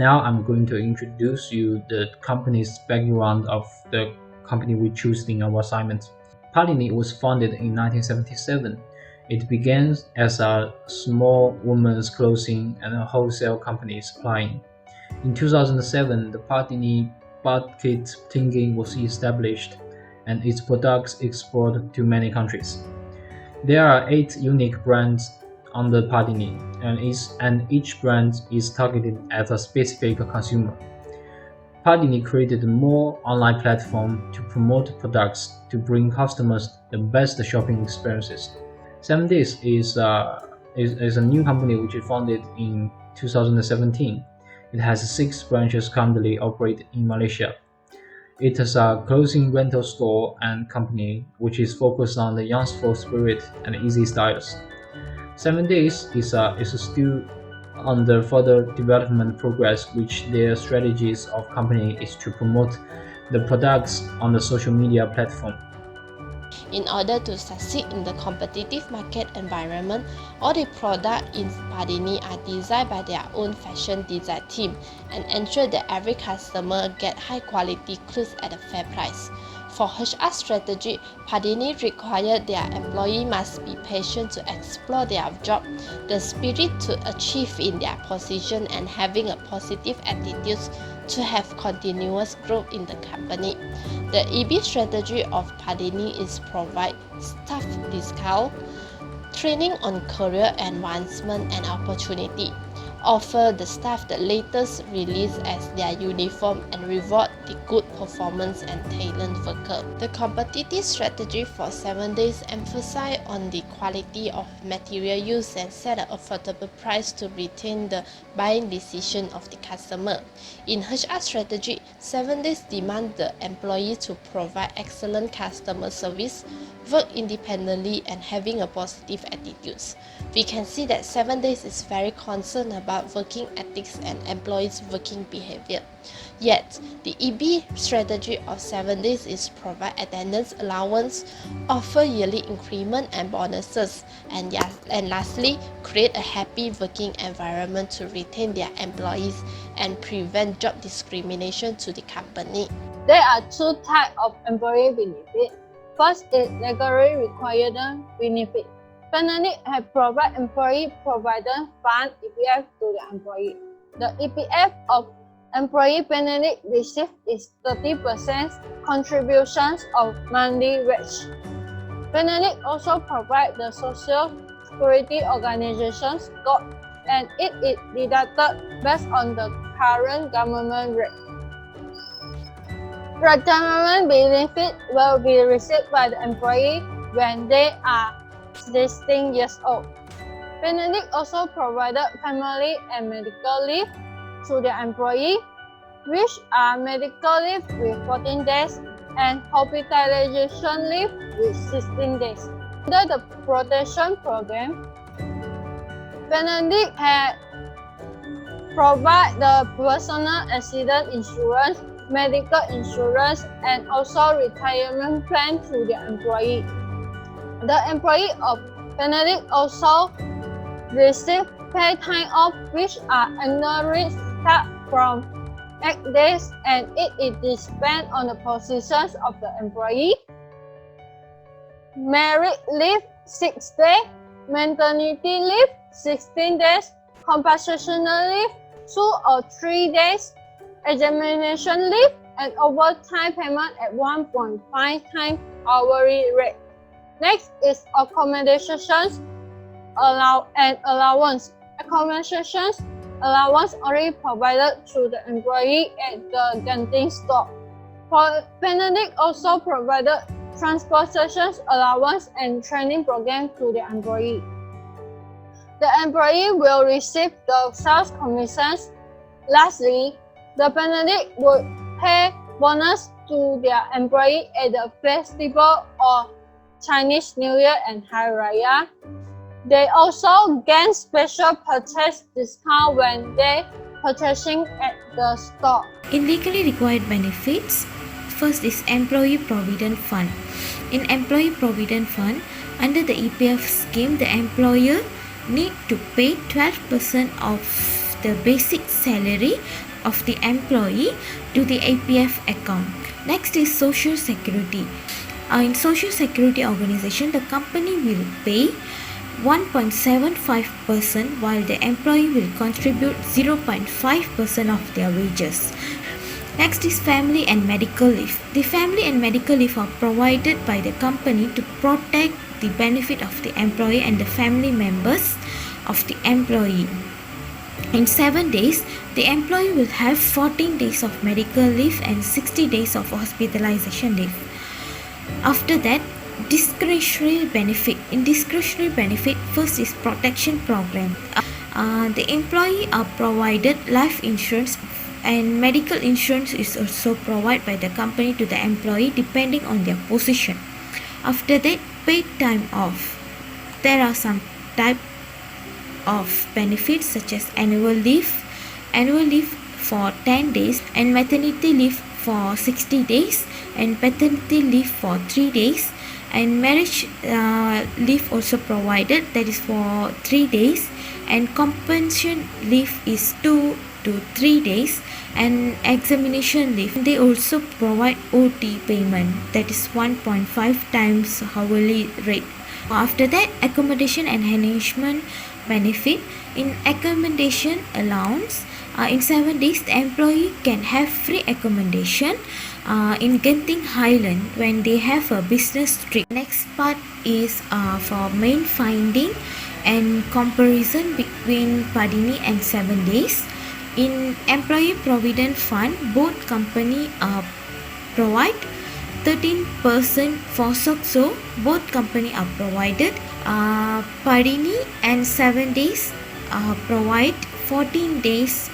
Now I'm going to introduce you the company's background of the company we choose in our assignment. PADINI was founded in 1977. It began as a small women's clothing and wholesale company supplying. In 2007, the PADINI Bucket Thinking was established, and its products exported to many countries. There are 8 unique brands under PADINI, and each brand is targeted at a specific consumer. PADINI created more online platform to promote products to bring customers the best shopping experiences. 7 Days is a new company which is founded in 2017. It has 6 branches currently operate in Malaysia. It is a clothing rental store and company which is focused on the youthful spirit and easy styles. 7 Days is still under further development progress, which their strategies of company is to promote the products on the social media platform. In order to succeed in the competitive market environment, all the products in PADINI are designed by their own fashion design team and ensure that every customer get high quality clothes at a fair price. For HR strategy, PADINI require their employee must be patient to explore their job, the spirit to achieve in their position, and having a positive attitude to have continuous growth in the company. The EB strategy of PADINI is provide staff discount, training on career advancement and opportunity, offer the staff the latest release as their uniform, and reward the good performance and talent worker. The competitive strategy for 7 Days emphasize on the quality of material used and set an affordable price to retain the buying decision of the customer. In HR strategy, 7 Days demand the employee to provide excellent customer service, work independently, and having a positive attitude. We can see that 7 Days is very concerned about working ethics and employees' working behavior. Yet, the EB strategy of 7 Days is provide attendance allowance, offer yearly increment and bonuses, and lastly, create a happy working environment to retain their employees and prevent job discrimination to the company. There are 2 types of employee benefit. First is legally required benefit. PADINI has provided employee provident fund (EPF) to the employee. The EPF of employee PADINI receive is 30% contributions of monthly wage. PADINI also provide the Social Security Organization score, and it is deducted based on the current government rate. Retirement benefit will be received by the employee when they are 16 years old. PADINI also provided family and medical leave to the employee, which are medical leave with 14 days and hospitalization leave with 16 days. Under the protection program, PADINI has provide the personal accident insurance, medical insurance, and also retirement plan to the employee. The employee of PADINI also receive paid time off, which are annually start from 8 days, and it is depend on the positions of the employee. Merit leave 6 days, maternity leave 16 days, compensational leave 2 or 3 days, examination leave, and overtime payment at 1.5 times hourly rate. Next is accommodations and allowance. Accommodations allowance only provided to the employee at the canteen store. PADINI also provided transportation allowance and training program to the employee. The employee will receive the sales commissions. Lastly, the PADINI would pay bonus to their employee at the festival or Chinese New Year and Hari Raya. They also gain special purchase discount when they purchasing at the store. In legally required benefits, first is Employee Provident Fund. In Employee Provident Fund, under the EPF scheme, the employer need to pay 12% of the basic salary of the employee to the APF account. Next is Social Security. In Social Security organization, the company will pay 1.75% while the employee will contribute 0.5% of their wages. Next is Family and Medical Leave. The family and medical leave are provided by the company to protect the benefit of the employee and the family members of the employee. In 7 days, the employee will have 14 days of medical leave and 60 days of hospitalization leave. After that, discretionary benefit. In discretionary benefit, first is protection program. The employee are provided life insurance, and medical insurance is also provided by the company to the employee depending on their position. After that, paid time off. There are some type of benefits such as annual leave for 10 days, and maternity leave for 60 days, and paternity leave for 3 days, and marriage leave also provided, that is for 3 days, and compensation leave is 2 to 3 days, and examination leave. They also provide OT payment, that is 1.5 times hourly rate. After that, accommodation and enhancement benefit. In accommodation allowance, in 7 days the employee can have free accommodation in Genting Highland when they have a business trip. Next part is for main finding and comparison between PADINI and 7 days. In Employee Provident Fund, both company provide 13% for SOCSO, both company are provided. PADINI and 7 days provide 14 days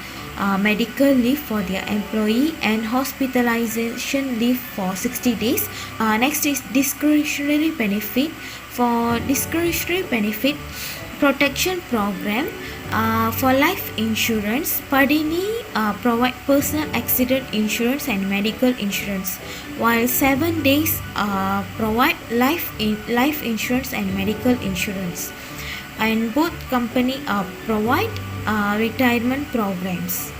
medical leave for their employee and hospitalization leave for 60 days. Next is discretionary benefit. For discretionary benefit protection program, for life insurance, PADINI provide personal accident insurance and medical insurance, while 7 days provide life insurance and medical insurance, and both company provide retirement programs.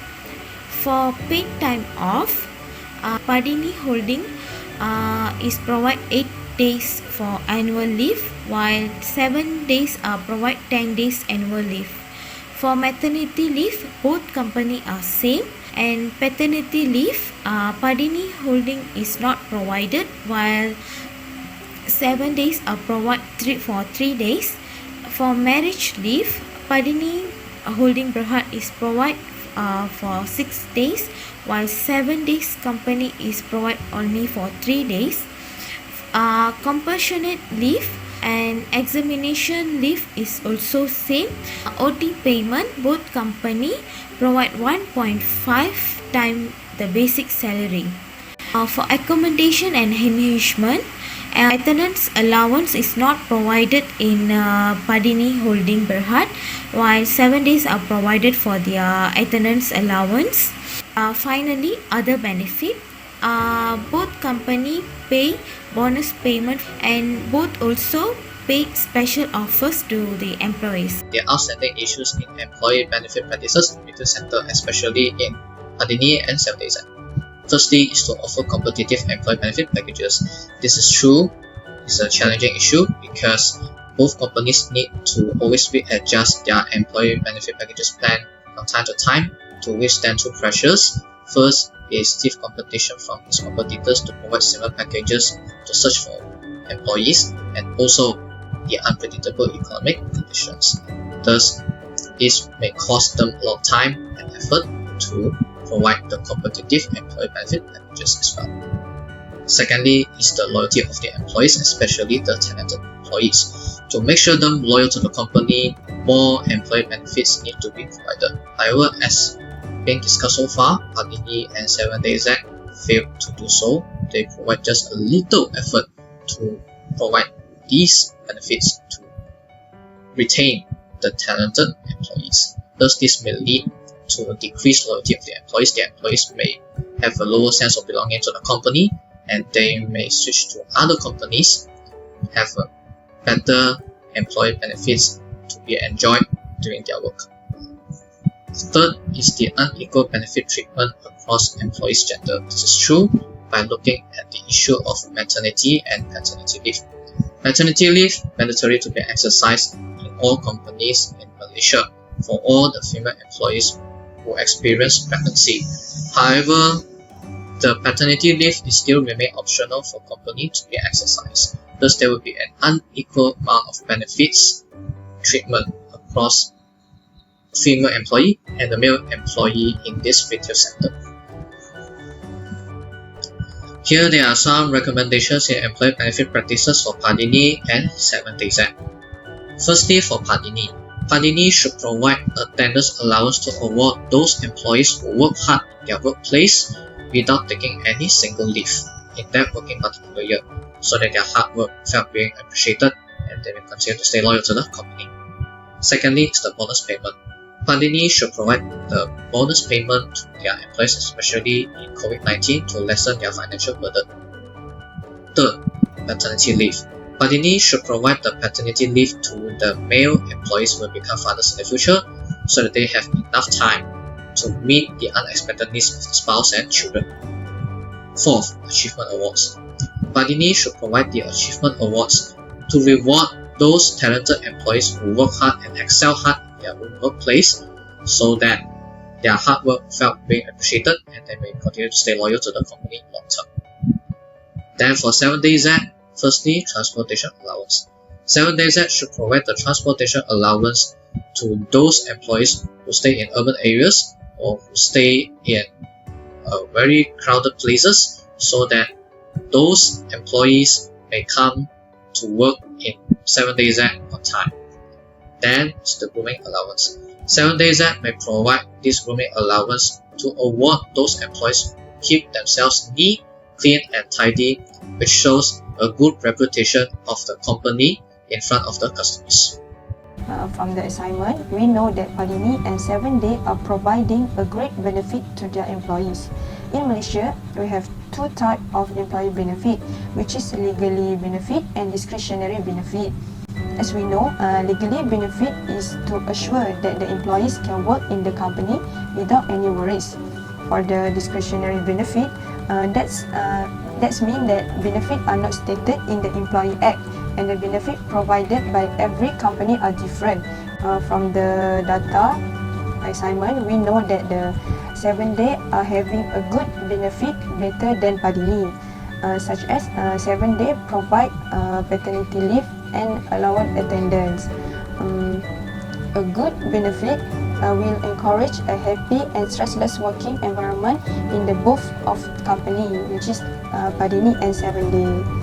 For paid time off, PADINI Holding is provide 8 days for annual leave, while 7 days provide 10 days annual leave. For maternity leave, both company are same, and paternity leave, PADINI Holding is not provided, while 7 days are provided for 3 days. For marriage leave, PADINI Holding Berhad is provided for 6 days, while 7 days company is provided only for 3 days. Compassionate leave and examination leave is also same. OT payment, both company provide 1.5 times the basic salary. For accommodation and enhancement, attendance allowance is not provided in PADINI Holding Berhad, while 7 days are provided for their attendance allowance. Finally, other benefit. Both company pay bonus payment, and both also pay special offers to the employees. There are outstanding issues in employee benefit practices in the sector, especially in PADINI and 7 days. Firstly is to offer competitive employee benefit packages. This is true. It's a challenging issue because both companies need to always readjust their employee benefit packages plan from time to time to withstand two pressures. First is stiff competition from its competitors to provide similar packages to search for employees, and also the unpredictable economic conditions. Thus, this may cost them a lot of time and effort to provide the competitive employee benefit packages as well. Secondly is the loyalty of the employees, especially the talented employees. To make sure them loyal to the company, more employee benefits need to be provided. However, as being discussed so far, PADINI and 7 Days Act failed to do so. They provide just a little effort to provide these benefits to retain the talented employees. Thus, this may lead to a decreased loyalty of the employees. The employees may have a lower sense of belonging to the company, and they may switch to other companies, have a better employee benefits to be enjoyed during their work. Third is the unequal benefit treatment across employees' gender. This is true by looking at the issue of maternity and paternity leave. Maternity leave mandatory to be exercised in all companies in Malaysia for all the female employees who experience pregnancy. However, the paternity leave is still remain optional for company to be exercised. Thus, there will be an unequal amount of benefits treatment across female employee and the male employee in this retail sector. Here there are some recommendations in employee benefit practices for PADINI and 7-Days Act. Firstly, for PADINI. PADINI should provide attendance allowance to award those employees who work hard in their workplace without taking any single leave in that working particular year, so that their hard work felt being appreciated and they will continue to stay loyal to the company. Secondly is the bonus payment. PADINI should provide the bonus payment to their employees, especially in COVID-19, to lessen their financial burden. Third, paternity leave. PADINI should provide the paternity leave to the male employees who will become fathers in the future, so that they have enough time to meet the unexpected needs of the spouse and children. Fourth, achievement awards. PADINI should provide the achievement awards to reward those talented employees who work hard and excel hard in their own workplace, so that their hard work felt being appreciated and they may continue to stay loyal to the company long term. Then for 7-Days Act, firstly, transportation allowance. 7-Days Act should provide the transportation allowance to those employees who stay in urban areas or who stay in very crowded places, so that those employees may come to work in 7-Days Act on time. Then is the grooming allowance. 7-Days Act may provide this grooming allowance to award those employees who keep themselves neat, clean and tidy, which shows a good reputation of the company in front of the customers. From the assignment, we know that PADINI and 7-Day are providing a great benefit to their employees. In Malaysia, we have two types of employee benefit, which is legally benefit and discretionary benefit. As we know, legally benefit is to assure that the employees can work in the company without any worries. For the discretionary benefit, that's mean that benefits are not stated in the Employee Act, and the benefit provided by every company are different. From the data assignment, we know that the 7-Day are having a good benefit better than PADINI, such as 7-Day provide paternity leave and allowance attendance. A good benefit will encourage a happy and stressless working environment in the both of company, which is PADINI and 7-Day.